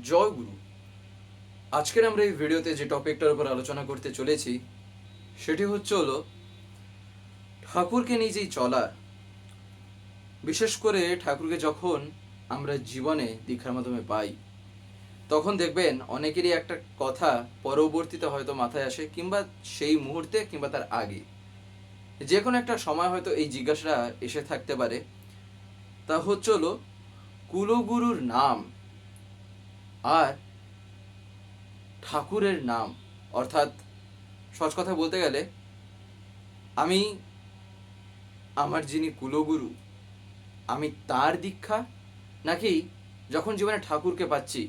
জয় গুরু। আজকের আমরা এই ভিডিওতে যে টপিকটার উপর আলোচনা করতে চলেছি সেটি হলো ঠাকুরকে নিজেই চলা। বিশেষ করে ঠাকুরকে যখন আমরা জীবনে দীক্ষার মাধ্যমে পাই, তখন দেখবেন অনেকেরই একটা কথা পরবর্তীতে হয়তো মাথায় আসে, কিংবা সেই মুহূর্তে কিংবা তার আগে যে কোনো একটা সময় হয়তো এই জিজ্ঞাসাটা এসে থাকতে পারে। তা হলো কুলগুরুর নাম আর ঠাকুরের নাম, অর্থাৎ সহজ কথা বলতে গেলে আমি আমার যিনি কুলগুরু আমি তার দীক্ষা, নাকি যখন জীবনে ঠাকুরকে পাচ্ছি,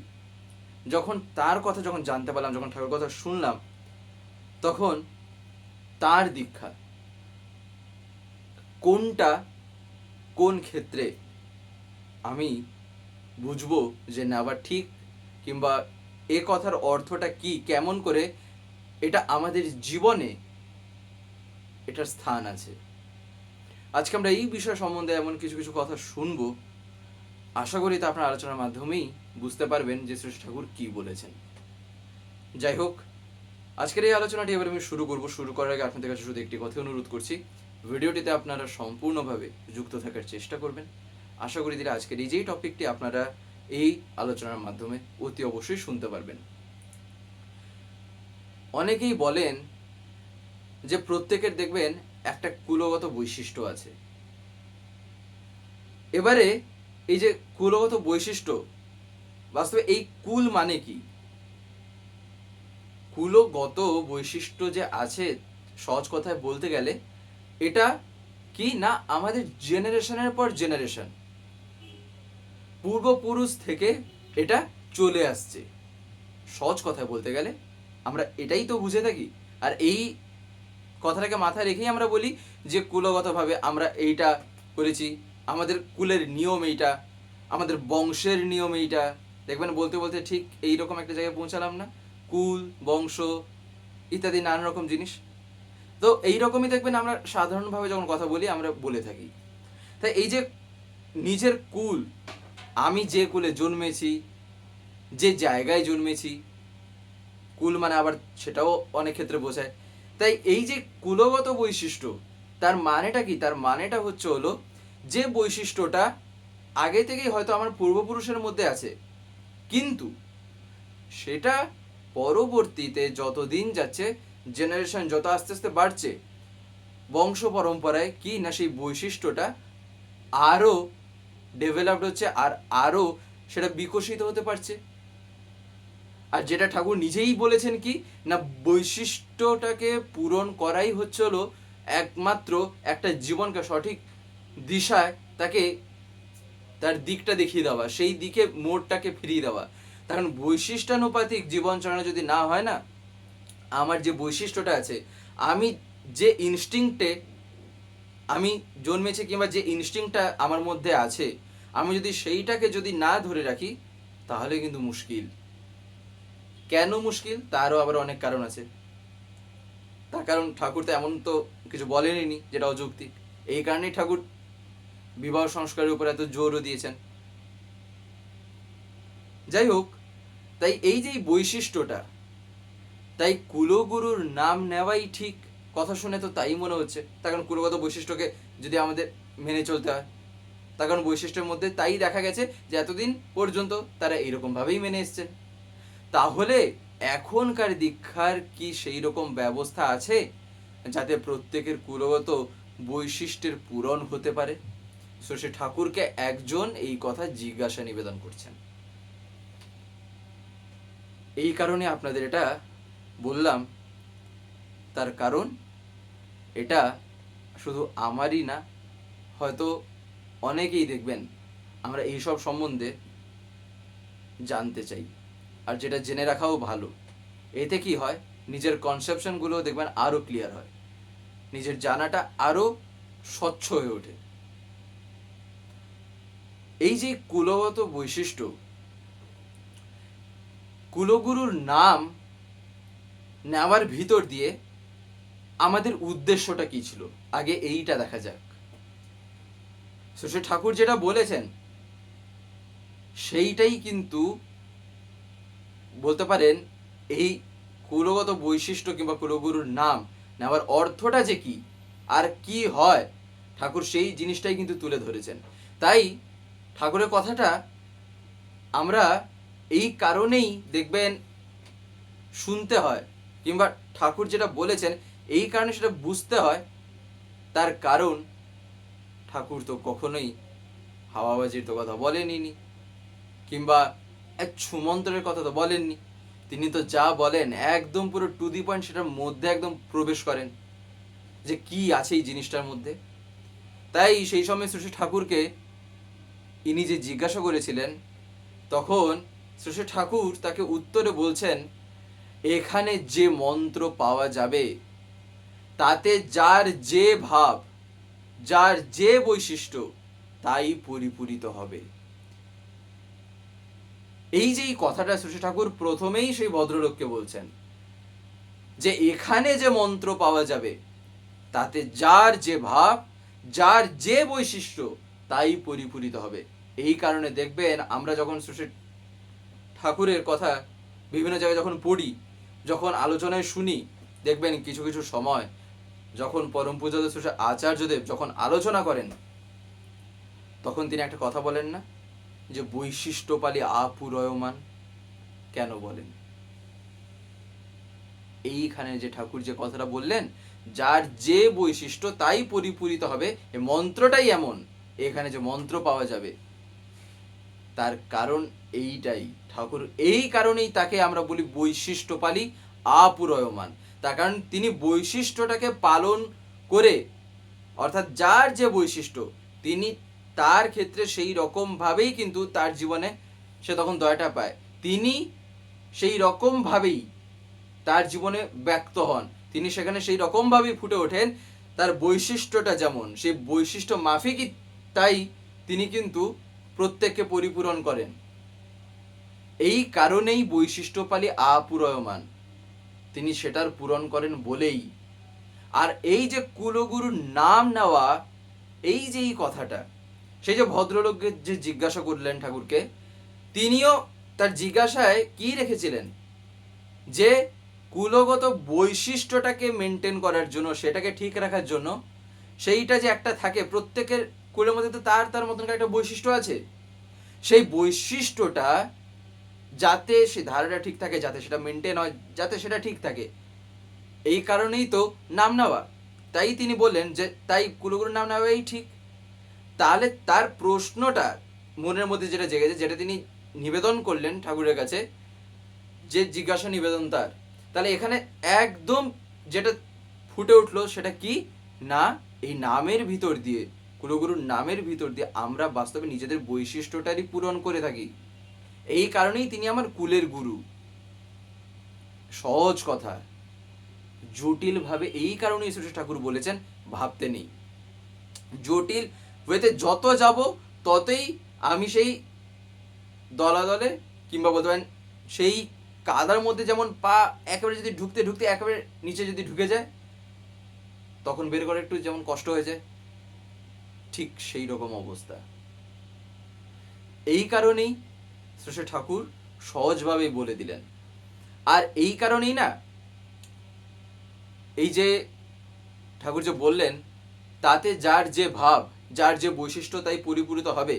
যখন তার কথা যখন জানতে পারলাম, যখন ঠাকুরের কথা শুনলাম, তখন তার দীক্ষা। কোনটা কোন ক্ষেত্রে আমি বুঝবো যে নেওয়া ঠিক, কিংবা এ কথার অর্থটা কি, কেমন করে এটা আমাদের জীবনে এটার স্থান আছে। আজকে আমরা এই বিষয় সম্বন্ধে এমন কিছু কিছু কথা শুনবো। আশা করি তা আপনার আলোচনার মাধ্যমেই বুঝতে পারবেন যে শ্রী ঠাকুর কি বলেছেন। যাই হোক, আজকের এই আলোচনাটি এবার আমি শুরু করার আগে আপনাদের কাছে শুধু একটি কথা অনুরোধ করছি, ভিডিওটিতে আপনারা সম্পূর্ণভাবে যুক্ত থাকার চেষ্টা করবেন। আশা করি দিলে আজকের এই যেই টপিকটি আপনারা এই আলোচনার মাধ্যমে অতি অবশ্যই শুনতে পারবেন। অনেকেই বলেন যে প্রত্যেকের দেখবেন একটা কুলগত বৈশিষ্ট্য আছে। এবারে এই যে কুলগত বৈশিষ্ট্য, বাস্তবে এই কুল মানে কি? কুলগত বৈশিষ্ট্য যে আছে, সহজ কথায় বলতে গেলে এটা কি না, আমাদের জেনারেশনের পর জেনারেশন পূর্বপুরুষ থেকে এটা চলে আসছে। সহজ কথায় বলতে গেলে আমরা এটাই তো বুঝে থাকি, আর এই কথাটাকে মাথায় রেখেই আমরা বলি যে কুলগতভাবে আমরা এইটা করেছি, আমাদের কুলের নিয়ম এইটা, আমাদের বংশের নিয়ম এইটা। দেখবেন বলতে বলতে ঠিক এইরকম একটা জায়গায় পৌঁছালাম না, কুল, বংশ ইত্যাদি নানা রকম জিনিস। তো এইরকমই দেখবেন আমরা সাধারণভাবে যখন কথা বলি আমরা বলে থাকি। তাই এই যে নিজের কুল, আমি যে কুলে জন্মেছি, যে জায়গায় জন্মেছি, কুল মানে আবার সেটাও অনেক ক্ষেত্রে বোঝায়। তাই এই যে কুলগত বৈশিষ্ট্য, তার মানেটা কি? তার মানেটা হলো যে বৈশিষ্ট্যটা আগে থেকেই হয়তো আমার পূর্বপুরুষের মধ্যে আছে, কিন্তু সেটা পরবর্তীতে যত দিন যাচ্ছে, জেনারেশন যত আস্তে আস্তে বাড়ছে, বংশ পরম্পরায় কি না সেই বৈশিষ্ট্যটা আরও ডেভেলপড হচ্ছে, আর আরও সেটা বিকশিত হতে পারছে। আর যেটা ঠাকুর নিজেই বলেছেন কি না, বৈশিষ্ট্যটাকে পূরণ করাই হলো একমাত্র একটা জীবনকে সঠিক দিশায় তাকে তার দিকটা দেখিয়ে দেওয়া, সেই দিকে মোড়টাকে ফিরিয়ে দেওয়া। কারণ বৈশিষ্ট্যানুপাতিক জীবন চালানো যদি না হয় না, আমার যে বৈশিষ্ট্যটা আছে, আমি যে ইনস্টিংক্টে আমি জন্মেছি, কিংবা যে ইনস্টিংক্টটা আমার মধ্যে আছে, আমি যদি সেইটাকে যদি না ধরে রাখি, তাহলে কিন্তু মুশকিল। কেন মুশকিল? তারও আবার অনেক কারণ আছে। তার কারণ ঠাকুর তো এমন তো কিছু বলেনি যেটা অযৌক্তিক। এই কারণেই ঠাকুর বিবাহ সংস্কারের উপর এত জোরও দিয়েছেন। যাই হোক, তাই এই যে বৈশিষ্ট্যটা, তাই কুলগুরুর নাম নেওয়াই ঠিক। কথা শুনে তো তাই মনে হচ্ছে। তার কারণ কুলগত বৈশিষ্ট্যকে যদি আমাদের মেনে চলতে হয়, তার কারণ বৈশিষ্ট্যের মধ্যে তাই দেখা গেছে যে এতদিন পর্যন্ত তারা এইরকমভাবেই মেনে এসছেন। তাহলে এখনকার দীক্ষার কি সেই রকম ব্যবস্থা আছে যাতে প্রত্যেকের কুলগত বৈশিষ্ট্যের পূরণ হতে পারে? সে ঠাকুরকে একজন এই কথা জিজ্ঞাসা নিবেদন করছেন। এই কারণে আপনাদের এটা বললাম। তার কারণ এটা শুধু আমারই না, হয়তো অনেকেই দেখবেন আমরা এইসব সম্বন্ধে জানতে চাই, আর যেটা জেনে রাখাও ভালো। এতে কি হয়, নিজের কনসেপশনগুলো দেখবেন আরও ক্লিয়ার হয়, নিজের জানাটা আরও স্বচ্ছ হয়ে ওঠে। এই যে কুলগত বৈশিষ্ট্য, কুলগুরুর নাম নেওয়ার ভিতর দিয়ে আমাদের উদ্দেশ্যটা কি ছিল, আগে এইটা দেখা যাক। সে ঠাকুর যেটা বলেছেন সেইটাই কিন্তু বলতে পারেন এই কুলগত বৈশিষ্ট্য কিংবা কুলগুরুর নাম নেওয়ার অর্থটা যে কি আর কি হয়, ঠাকুর সেই জিনিসটাই কিন্তু তুলে ধরেছেন। তাই ঠাকুরের কথাটা আমরা এই কারণেই দেখবেন শুনতে হয়, কিংবা ঠাকুর যেটা বলেছেন এই কারণে সেটা বুঝতে হয়। তার কারণ ঠাকুর তো কখনোই হাওয়াবাজির তো কথা বলেনই, কিংবা এক ছুমন্ত্রের কথা তো বলেননি। তিনি তো যা বলেন একদম পুরো টু দি পয়েন্ট, সেটার মধ্যে একদম প্রবেশ করেন যে কি আছে এই জিনিসটার মধ্যে। তাই সেই সময় শ্রী ঠাকুরকে ইনি যে জিজ্ঞাসা করেছিলেন, তখন শ্রী ঠাকুর তাকে উত্তরে বলছেন, এখানে যে মন্ত্র পাওয়া যাবে তাতে যার যে ভাব, যার যে বৈশিষ্ট্য, তাই পরিপূরিত হবে। এই যে এই কথাটা শ্রী ঠাকুর প্রথমেই সেই ভদ্রলোককে বলছেন যে এখানে যে মন্ত্র পাওয়া যাবে তাতে যার যে ভাব, যার যে বৈশিষ্ট্য, তাই পরিপূরিত হবে। এই কারণে দেখবেন আমরা যখন শ্রী ঠাকুরের কথা বিভিন্ন জায়গায় যখন পড়ি, যখন আলোচনায় শুনি, দেখবেন কিছু কিছু সময় যখন পরম পূজ্য শ্রী আচার্যদেব যখন আলোচনা করেন, তখন তিনি একটা কথা বলেন না, যে বৈশিষ্ট্যপালি আপুরয়মান। কেন বলেন? এইখানে যে ঠাকুর যে কথাটা বললেন, যার যে বৈশিষ্ট্য তাই পরিপূরিত হবে, এই মন্ত্রটাই এমন, এখানে যে মন্ত্র পাওয়া যাবে তার কারণ এইটাই। ঠাকুর এই কারণেই তাকে আমরা বলি বৈশিষ্ট্যপালি আপুরয়মান। তার কারণ তিনি বৈশিষ্ট্যটাকে পালন করে, অর্থাৎ যার যে বৈশিষ্ট্য তিনি তার ক্ষেত্রে সেই রকম ভাবেই কিন্তু তার জীবনে সে তখন দয়াটা পায়। তিনি সেই রকম ভাবেই তার জীবনে ব্যক্ত হন, তিনি সেখানে সেই রকম ভাবেই ফুটে ওঠেন। তার বৈশিষ্ট্যটা যেমন, সেই বৈশিষ্ট্য মাফিকই তাই তিনি কিন্তু প্রত্যেককে পরিপূরণ করেন। এই কারণেই বৈশিষ্ট্যপালি আপুরয়মান, তিনি সেটার পূরণ করেন বলেই। আর এই যে কুলগুরুর নাম নেওয়া, এই যে এই কথাটা, সেই যে ভদ্রলোককে যে জিজ্ঞাসা করলেন ঠাকুরকে, তিনিও তার জিজ্ঞাসায় কি রেখেছিলেন, যে কুলগত বৈশিষ্ট্যটাকে মেনটেন করার জন্য, সেটাকে ঠিক রাখার জন্য, সেইটা যে একটা থাকে প্রত্যেকের কুলের মধ্যে, তো তার তার মতন একটা বৈশিষ্ট্য আছে, সেই বৈশিষ্ট্যটা যাতে সে ধারাটা ঠিক থাকে, যাতে সেটা মেনটেন হয়, যাতে সেটা ঠিক থাকে, এই কারণেই তো নাম নেওয়া। তাই তিনি বললেন যে তাই কুলগুরুর নাম নেওয়াই ঠিক। তাহলে তার প্রশ্নটা মনের মধ্যে যেটা জেগেছে, যেটা তিনি নিবেদন করলেন ঠাকুরের কাছে, যে জিজ্ঞাসা নিবেদন তার, তাহলে এখানে একদম যেটা ফুটে উঠলো সেটা কি না, এই নামের ভিতর দিয়ে, কুলগুরুর নামের ভিতর দিয়ে আমরা বাস্তবে নিজেদের বৈশিষ্ট্যটারই পূরণ করে থাকি। এই কারণেই তিনি আমার কুলের গুরু। সহজ কথা, জটিল ভাবে এই কারণেই শ্রী ঠাকুর বলেছেন ভাবতে নেই। জটিল ওয়েতে যত যাব ততই আমি সেই দলাদলে, কিংবা বলতে পারেন সেই কাদার মধ্যে যেমন পা একেবারে যদি ঢুকতে ঢুকতে একেবারে নিচে যদি ঢুকে যায়, তখন বের করে একটু যেমন কষ্ট হয়ে যায়, ঠিক সেই রকম অবস্থা। এই কারণেই শ্রী ঠাকুর সহজভাবেই বলে দিলেন। আর এই কারণেই না, এই যে ঠাকুর যে বললেন তাতে যার যে ভাব, যার যে বৈশিষ্ট্য, তাই পরিপূরিত হবে,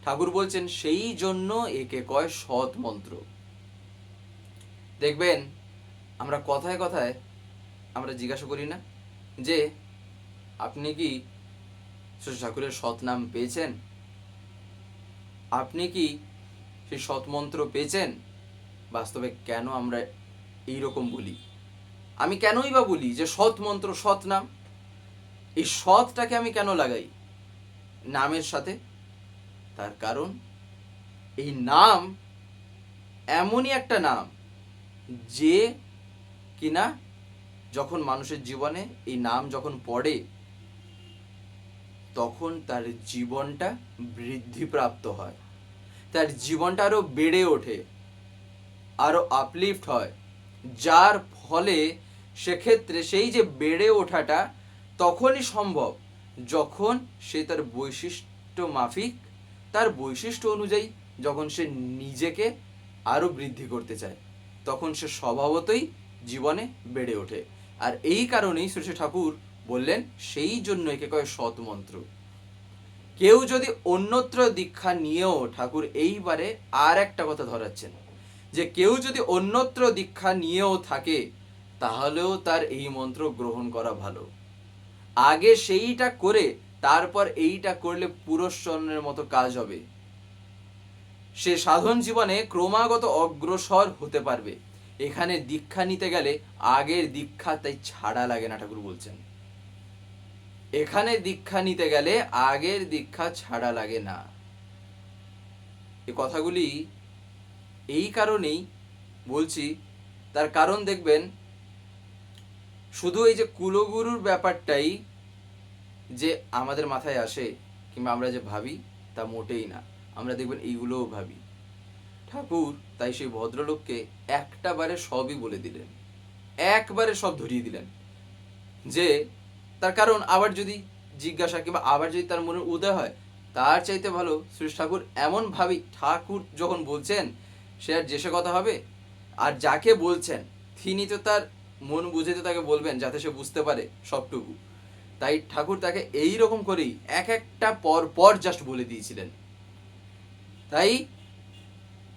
ঠাকুর বলছেন সেই জন্য একে কয় সৎ মন্ত্র। দেখবেন আমরা কথায় কথায় আমরা জিজ্ঞাসা করি না যে আপনি কি শ্রী ঠাকুরের সৎ নাম পেয়েছেন, আপনি কি সেই সৎ মন্ত্র পেয়েছেন? বাস্তবে কেন আমরা এইরকম বলি? আমি কেনই বা বলি যে সৎ মন্ত্র, সৎ নাম, এই সৎটাকে আমি কেন লাগাই নামের সাথে? তার কারণ এই নাম এমনই একটা নাম যে কিনা যখন মানুষের জীবনে এই নাম যখন পড়ে, তখন তার জীবনটা বৃদ্ধিপ্রাপ্ত হয়, তার জীবনটা আরো বেড়ে ওঠে, আরো আপলিফট হয়, যার ফলে সেক্ষেত্রে সেই যে বেড়ে ওঠাটা তখনই সম্ভব যখন সে তার বৈশিষ্ট্য মাফিক, তার বৈশিষ্ট্য অনুযায়ী যখন সে নিজেকে আরও বৃদ্ধি করতে চায়, তখন সে স্বভাবতই জীবনে বেড়ে ওঠে। আর এই কারণেই শ্রী শ্রী ঠাকুর বললেন, সেই জন্য একে কয় সৎ মন্ত্র। কেউ যদি অন্যত্র দীক্ষা নিয়েও, ঠাকুর এইবারে আর একটা কথা ধরাচ্ছেন, যে কেউ যদি অন্যত্র দীক্ষা নিয়েও থাকে, তাহলেও তার এই মন্ত্র গ্রহণ করা ভালো। আগে সেইটা করে তারপর এইটা করলে পুরুষজনের মতো কাজ হবে। সে সাধন জীবনে ক্রমাগত অগ্রসর হতে পারবে। এখানে দীক্ষা নিতে গেলে আগের দীক্ষা তাই ছাড়া লাগে না, ঠাকুর বলছেন। এখানে দীক্ষা নিতে গেলে আগের দীক্ষা ছাড়া লাগে না। এই কথাগুলি এই কারণেই বলছি, তার কারণ দেখবেন, শুধু এই যে কুলগুরুর ব্যাপারটাই যে আমাদের মাথায় আসে কিংবা আমরা যে ভাবি, তা মোটেই না। আমরা দেখবেন এইগুলোও ভাবি। ঠাকুর তাই সেই ভদ্রলোককে একটা বারে সবই বলে দিলেন, একবারে সব ধরিয়ে দিলেন। যে তার কারণ আবার যদি জিজ্ঞাসা কিংবা আবার যদি তার মনে উদয় হয়, তার চাইতে ভালো শ্রী ঠাকুর এমন ভাবি, ঠাকুর যখন বলছেন সে আর যে সে কথা হবে। আর যাকে বলছেন তিনি তো তার মন বুঝে তো তাকে বলবেন, যাতে সে বুঝতে পারে সবটুকু। তাই ঠাকুর তাকে এই রকম করেই এক একটা পর পর জাস্ট বলে দিয়েছিলেন। তাই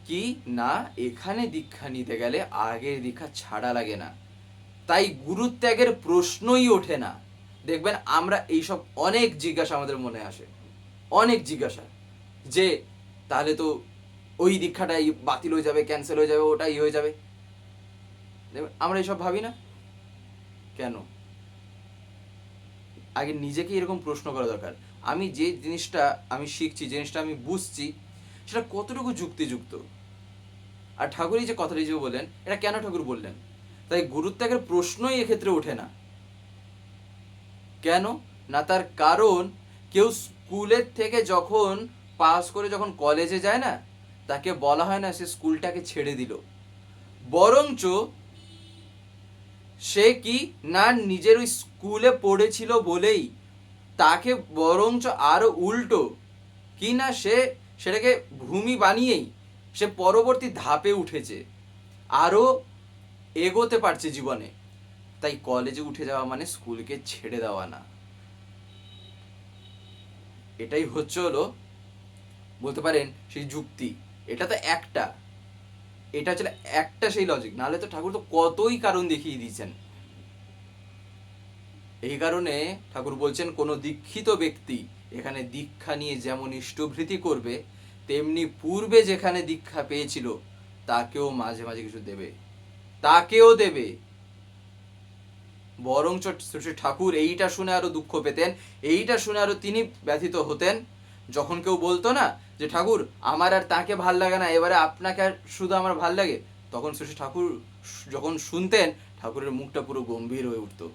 কি না, এখানে দীক্ষা নিতে গেলে আগের দীক্ষা ছাড়া লাগে না, তাই গুরুত্যাগের প্রশ্নই ওঠে না। দেখবেন আমরা এইসব অনেক জিজ্ঞাসা আমাদের মনে আসে, অনেক জিজ্ঞাসা, যে তাহলে তো ওই দীক্ষাটাই বাতিল হয়ে যাবে, ক্যান্সেল হয়ে যাবে, ওটাই হয়ে যাবে। আমরা এইসব ভাবি না কেন? আগে নিজেকে এরকম প্রশ্ন করা দরকার, আমি যে জিনিসটা আমি শিখছি, জিনিসটা আমি বুঝছি, সেটা কতটুকু যুক্তিযুক্ত। আর ঠাকুরই যে কথাটি যে বললেন, এটা কেন ঠাকুর বললেন? তাই গুরুত্যাগের প্রশ্নই এক্ষেত্রে ওঠে না। কেন না, তার কারণ কেউ স্কুলের থেকে যখন পাস করে যখন কলেজে যায় না, তাকে বলা হয় না সে স্কুলটাকে ছেড়ে দিল, বরঞ্চ সে কি না নিজের ওই স্কুলে পড়েছিল বলেই তাকে বরঞ্চ আরো উল্টো কি না, সে সেটাকে ভূমি বানিয়েই সে পরবর্তী ধাপে উঠেছে, আরো এগোতে পারছে জীবনে। তাই কলেজে উঠে যাওয়া মানে স্কুলকে ছেড়ে দেওয়া না। এটাই হলো বলতে পারেন সেই যুক্তি। এটা তো একটা, এটা হচ্ছে একটা সেই লজিক, নাহলে তো ঠাকুর তো কতই কারণ দেখিয়ে দিয়েছেন। এই কারণে ঠাকুর বলছেন, কোনো দীক্ষিত ব্যক্তি এখানে দীক্ষা নিয়ে যেমন ইষ্টভৃতি করবে, তেমনি পূর্বে যেখানে দীক্ষা পেয়েছিল তাকেও মাঝে মাঝে কিছু দেবে, তাকেও দেবে। বরঞ্চ শ্রী ঠাকুর এইটা শুনে আরো দুঃখ পেতেন, এইটা শুনে আরো তিনি ব্যথিত হতেন, যখন কেউ বলতো না যে ঠাকুর আমার আর তাকে ভাল লাগে না, এবারে আপনাকে আর শুধু আমার ভাল লাগে, তখন শ্রী ঠাকুর যখন শুনতেন, ঠাকুরের মুখটা পুরো গম্ভীর হয়ে উঠতো।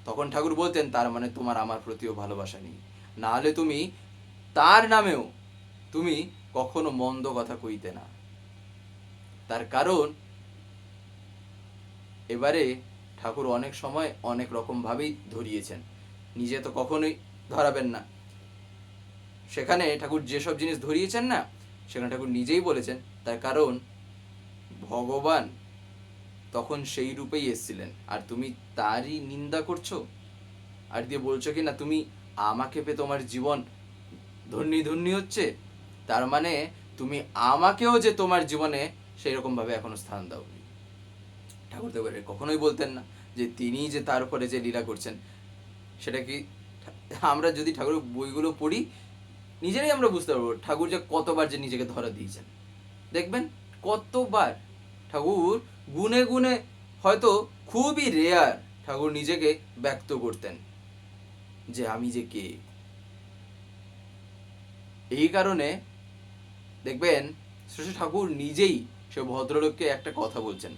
তখন ঠাকুর বলতেন, তার মানে তোমার আমার প্রতিও ভালোবাসা নেই, না হলে তুমি তার নামেও তুমি কখনো মন্দ কথা কইতে না। তার কারণ এবারে ঠাকুর অনেক সময় অনেক রকম ভাবেই ধরিয়েছেন, নিজে তো কখনোই ধরাবেন না। সেখানে ঠাকুর যেসব জিনিস ধরিয়েছেন না, সেখানে ঠাকুর নিজেই বলেছেন, তার কারণ ভগবান তখন সেই রূপেই এসেছিলেন, আর তুমি তারই নিন্দা করছো, আর দিয়ে বলছো কি না তুমি আমাকে পেয়ে তোমার জীবন ধন্যি ধন্যি হচ্ছে, তার মানে তুমি আমাকেও যে তোমার জীবনে সেই রকম ভাবে এখনো স্থান দাও। ঠাকুর তো কখনোই বলতেন না যে তিনি যে তার উপরে যে লীলা করছেন, সেটা কি আমরা যদি ঠাকুরের বইগুলো পড়ি নিজেরাই আমরা বুঝতে পারবো ঠাকুর যে কতবার যে নিজেকে ধরা দিয়েছেন। দেখবেন কতবার ঠাকুর গুনে গুনে, হয়তো খুবই রেয়ার ঠাকুর নিজেকে ব্যক্ত করতেন যে আমি যে কে। এই কারণে দেখবেন শ্রী ঠাকুর নিজেই সে ভদ্রলোককে একটা কথা বলছেন,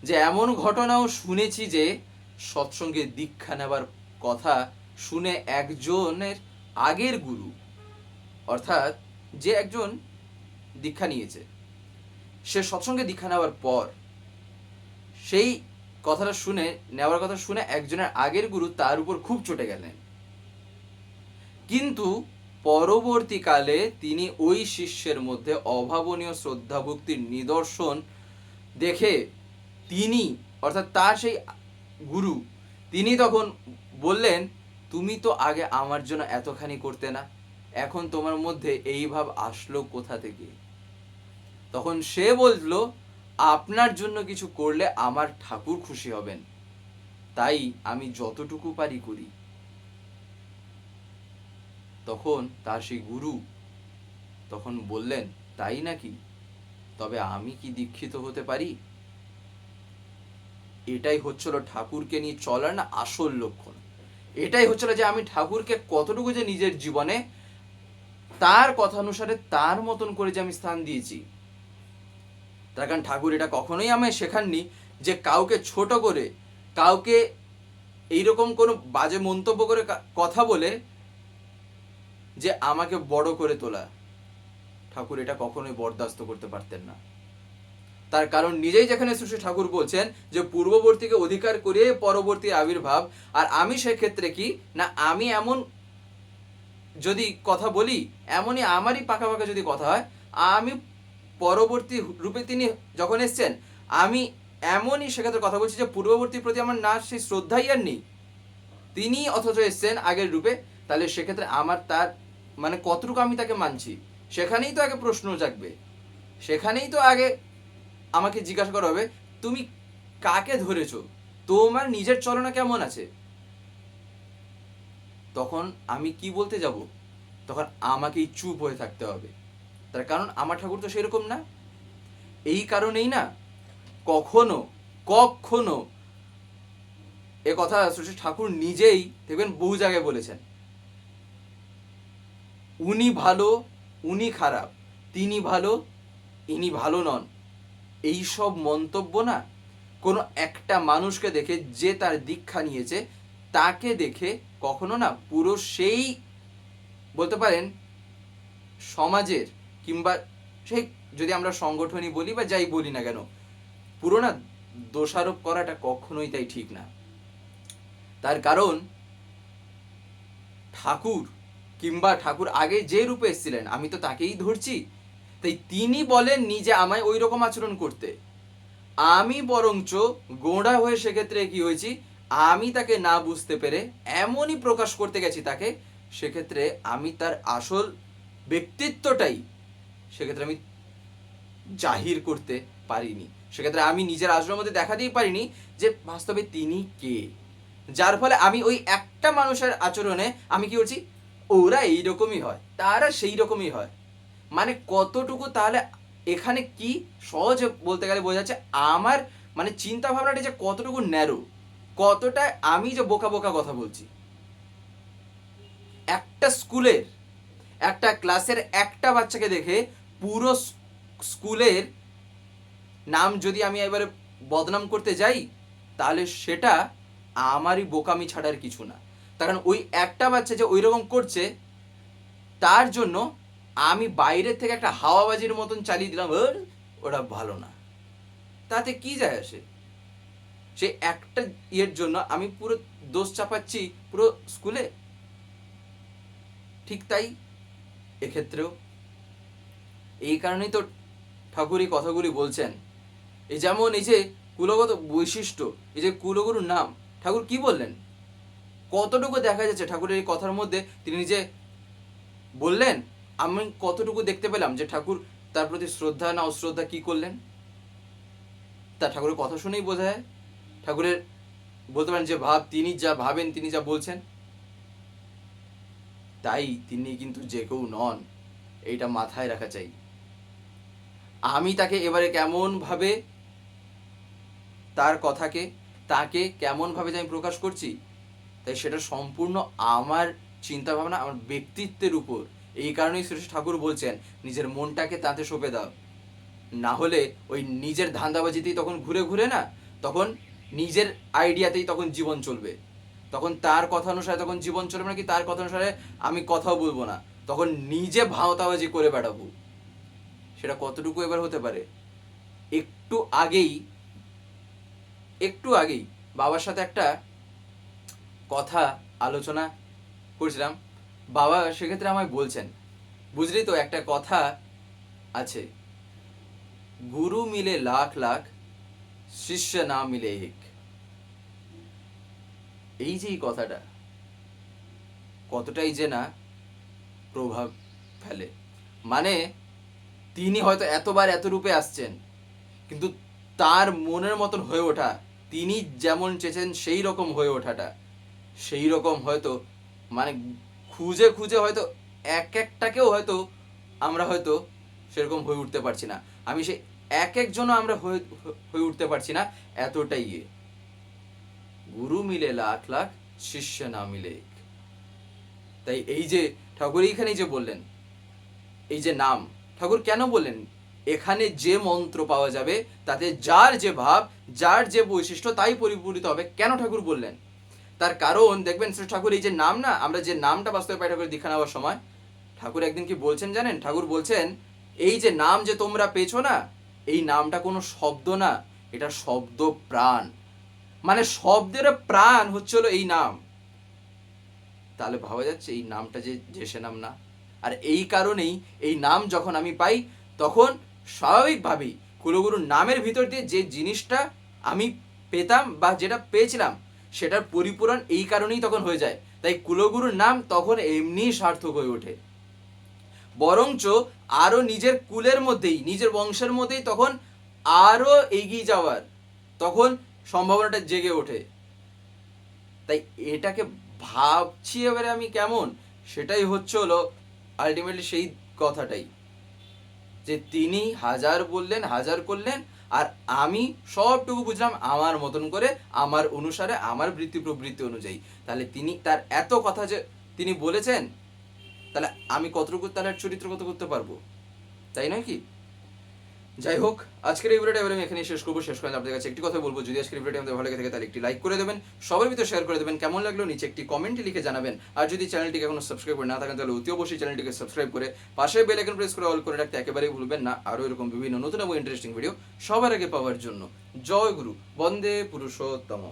যে এমন ঘটনাও শুনেছি যে সৎসঙ্গে দীক্ষা নেবার কথা শুনে একজনের আগের গুরু, অর্থাৎ যে একজন দীক্ষা নিয়েছে, সে সৎসঙ্গে দীক্ষা নেওয়ার পর সেই কথাটা শুনে নেওয়ার কথা শুনে একজনের আগের গুরু তার উপর খুব চটে গেলেন, কিন্তু পরবর্তীকালে তিনি ওই শিষ্যের মধ্যে অভাবনীয় শ্রদ্ধা ভক্তির নিদর্শন দেখে তিনি, অর্থাৎ তার সেই গুরু, তিনি তখন বললেন, তুমি তো আগে আমার জন্য এতখানি করতে না, এখন তোমার মধ্যে এই ভাব আসলো কোথা থেকে? তখন সে বলল, আপনার জন্য কিছু করলে আমার ঠাকুর খুশি হবেন, তাই আমি যতটুকু পারি করি। তখন তার সেই গুরু তখন বললেন, তাই নাকি? তবে আমি কি দীক্ষিত হতে পারি? এটাই হচ্ছিল ঠাকুরকে নিয়ে চলার না আসল লক্ষণ। এটাই হচ্ছিল যে আমি ঠাকুরকে কতটুকু যে নিজের জীবনে তার কথা অনুসারে তার মতন করে যে আমি স্থান দিয়েছি। তার কারণ ঠাকুর এটা কখনোই আমায় শেখাননি যে কাউকে ছোট করে, কাউকে এইরকম কোনো বাজে মন্তব্য করে কথা বলে যে আমাকে বড় করে তোলা। ঠাকুর এটা কখনোই বরদাস্ত করতে পারতেন না। তার কারণ নিজেই যেখানে শ্রী ঠাকুর বলছেন যে পূর্ববর্তীকে অধিকার করে পরবর্তী আবির্ভাব, আর আমি সেক্ষেত্রে কি না, আমি এমন যদি কথা বলি, এমনই আমারই পাকা পাকা যদি কথা হয়, আমি পরবর্তী রূপে তিনি যখন এসছেন, আমি এমনই সেক্ষেত্রে কথা বলছি যে পূর্ববর্তীর প্রতি আমার না সেই শ্রদ্ধাই আর নেই, তিনি অথচ এসছেন আগের রূপে। তাহলে সেক্ষেত্রে আমার তার মানে কতটুকু আমি তাকে মানছি, সেখানেই তো আগে প্রশ্ন জাগবে, সেখানেই তো আগে আমাকে জিজ্ঞাসা করা হবে, তুমি কাকে ধরেছো, তোমার নিজের চলনা কেমন আছে? তখন আমি কি বলতে যাব? তখন আমাকেই চুপ হয়ে থাকতে হবে। তার কারণ আমার ঠাকুর তো সেরকম না। এই কারণেই না কখনো কখনো এ কথা শ্রী ঠাকুর নিজেই দেখবেন বহু জায়গায় বলেছেন, উনি ভালো, উনি খারাপ, তিনি ভালো, ইনি ভালো নন। এই সব মন্তব্য না কোনো একটা মানুষকে দেখে যে তার দীক্ষা নিয়েছে তাকে দেখে কখনো না পুরো সেই বলতে পারেন সমাজের, কিংবা সেই যদি আমরা সংগঠনই বলি বা যাই বলি না কেন, পুরো না দোষারোপ করাটা কখনোই তাই ঠিক না। তার কারণ ঠাকুর কিংবা ঠাকুর আগে যে রূপে এসেছিলেন আমি তো তাকেই ধরছি, তাই তিনি বলেননি যে আমায় ওই রকম আচরণ করতে। আমি বরঞ্চ গোঁড়া হয়ে সেক্ষেত্রে কি হয়েছি, আমি তাকে না বুঝতে পেরে এমনই প্রকাশ করতে গেছি তাকে, সেক্ষেত্রে আমি তার আসল ব্যক্তিত্বটাই সেক্ষেত্রে আমি জাহির করতে পারিনি। সেক্ষেত্রে আমি নিজের আচরণের মধ্যে দেখাতেই পারিনি যে বাস্তবে তিনি কে। যার ফলে আমি ওই একটা মানুষের আচরণে আমি কি করছি, ওরা এইরকমই হয়, তারা সেই রকমই হয়। মানে কতটুকু তাহলে এখানে কি সহজে বলতে গেলে বোঝা যাচ্ছে আমার মানে চিন্তা ভাবনাটা যে কতটুকু ন্যারো, কতটা আমি যে বোকা বোকা কথা বলছি। একটা স্কুলের একটা ক্লাসের একটা বাচ্চাকে দেখে পুরো স্কুলের নাম যদি আমি এবারে বদনাম করতে যাই, তাহলে সেটা আমারই বোকামি ছাড়ার কিছু না। তার কারণ ওই একটা বাচ্চা যে ওই রকম করছে, তার জন্য আমি বাইরের থেকে একটা হাওয়াবাজির মতন চালিয়ে দিলাম, ওরা ভালো না, তাতে কি যায় আসে? সে একটা ইয়ের জন্য আমি পুরো দোষ চাপাচ্ছি পুরো স্কুলে। ঠিক তাই এক্ষেত্রেও এই কারণেই তো ঠাকুর এই কথাগুলি বলছেন। এই যেমন এই যে কুলগত বৈশিষ্ট্য, এই যে কুলগুরুর নাম, ঠাকুর কি বললেন, কতটুকু দেখা যাচ্ছে ঠাকুরের এই কথার মধ্যে। তিনি নিজে বললেন, আমি কতটুকু দেখতে পেলাম যে ঠাকুর তার প্রতি শ্রদ্ধা না অশ্রদ্ধা কি করলেন। তা ঠাকুরের কথা শুনেই বোঝা যায়, ঠাকুরের বলতে পারেন যে ভাব, তিনি যা ভাবেন, তিনি যা বলছেন, তাই তিনি কিন্তু যে কেউ নন, এইটা মাথায় রাখা চাই। আমি তাকে এবারে কেমন ভাবে তার কথাকে, তাকে কেমন ভাবে যে আমি প্রকাশ করছি, তাই সেটা সম্পূর্ণ আমার চিন্তা ভাবনা, আমার ব্যক্তিত্বের উপর। এই কারণেই শ্রী ঠাকুর বলছেন নিজের মনটাকে তাতে সঁপে দাও, না হলে ওই নিজের ধান্দাবাজিতেই তখন ঘুরে ঘুরে না, তখন নিজের আইডিয়াতেই তখন জীবন চলবে, তখন তার কথা অনুসারে তখন জীবন চলবে না, কি তার কথা অনুসারে আমি কথাও বলবো না, তখন নিজে ভাওতাবাজি করে বেড়াবো। সেটা কতটুকু এবার হতে পারে? একটু আগেই বাবার সাথে একটা কথা আলোচনা করছিলাম। বাবা সেক্ষেত্রে আমায় বলছেন, বুঝলি তো একটা কথা আছে, গুরু মিলে লাখ লাখ, শিষ্য না মিলে এক। এই যে এই কথাটা কতটাই যে না প্রভাব ফেলে, মানে তিনি হয়তো এতবার এত রূপে আসছেন, কিন্তু তার মনের মতন হয়ে ওঠা, তিনি যেমন চেয়েছেন সেই রকম হয়ে ওঠাটা, সেই রকম হয়তো মানে খুঁজে খুঁজে হয়তো এক একটাকেও হয়তো আমরা হয়তো সেরকম হয়ে উঠতে পারছি না। আমি সেই এক একজনও আমরা হয়ে উঠতে পারছি না, এতটাই গুরু মিলে লাখ লাখ, শিষ্য না মিলে এক। তাই এই যে ঠাকুর এইখানেই যে বললেন, এই যে নাম, ঠাকুর কেন বললেন এখানে যে মন্ত্র পাওয়া যাবে তাতে যার যে ভাব, যার যে বৈশিষ্ট্য তাই পরিপূরিত হবে, কেন ঠাকুর বললেন? তার কারণ দেখবেন শ্রী ঠাকুর এই যে নাম না, আমরা যে নামটা বাস্তবে পাই ঠাকুর দীক্ষা নেওয়ার সময়, ঠাকুর একদিন কি বলছেন জানেন? ঠাকুর বলছেন এই যে নাম যে তোমরা পেয়েছো না, এই নামটা কোনো শব্দ না, এটা শব্দ প্রাণ, মানে শব্দের প্রাণ হচ্ছে হলো এই নাম। তাহলে ভাবা যাচ্ছে এই নামটা যে সে নাম না। আর এই কারণেই এই নাম যখন আমি পাই, তখন স্বাভাবিকভাবেই কুলগুরুর নামের ভিতর দিয়ে যে জিনিসটা আমি পেতাম বা যেটা পেয়েছিলাম সেটার পরিপূরণ এই কারণেই তখন হয়ে যায়। তাই কুলগুরুর নাম তখন এমনি সার্থক হয়ে ওঠে, বরঞ্চ আরো নিজের কুলের মধ্যেই, নিজের বংশের মধ্যেই তখন আরো এগিয়ে যাওয়ার তখন সম্ভাবনাটা জেগে ওঠে। তাই এটাকে ভাবছি এবারে আমি কেমন, সেটাই হচ্ছে হলো আলটিমেটলি সেই কথাটাই, যে তিনি হাজার বললেন, হাজার করলেন, আর আমি সবটুকু বুঝলাম আমার মতন করে, আমার অনুসারে, আমার বৃত্তি প্রবৃত্তি অনুযায়ী। তাহলে তিনি তার এত কথা যে তিনি বলেছেন, তাহলে আমি কতটুকু তার চরিত্রগত করতে পারবো, তাই নয় কি? যাই হোক, আজকের এই ভিডিওটা এবার আমি এখানেই শেষ করবো। শেষ করে আপনাদের কাছে একটি কথা বলবো, যদি আজকের ভিডিওটা আমাদের ভালো লেগে থাকে তাহলে একটি লাইক করে দেবেন, সবার ভিতরে শেয়ার করে দেবেন, কেমন লাগলো নিচে একটি কমেন্টে লিখে জানাবেন। আর যদি চ্যানেলটিকে এখনো সাবস্ক্রাইব করে না থাকেন তাহলে অতি অবশ্যই চ্যানেলটিকে সাবস্ক্রাইব করে পাশে বেল আইকন প্রেস করে অল করে রাখতে একেবারেই ভুলবেন না, আরও এরকম বিভিন্ন নতুন এবং ইন্টারেস্টিং ভিডিও সবার আগে পাওয়ার জন্য। জয় গুরু, বন্দে পুরুষোত্তম।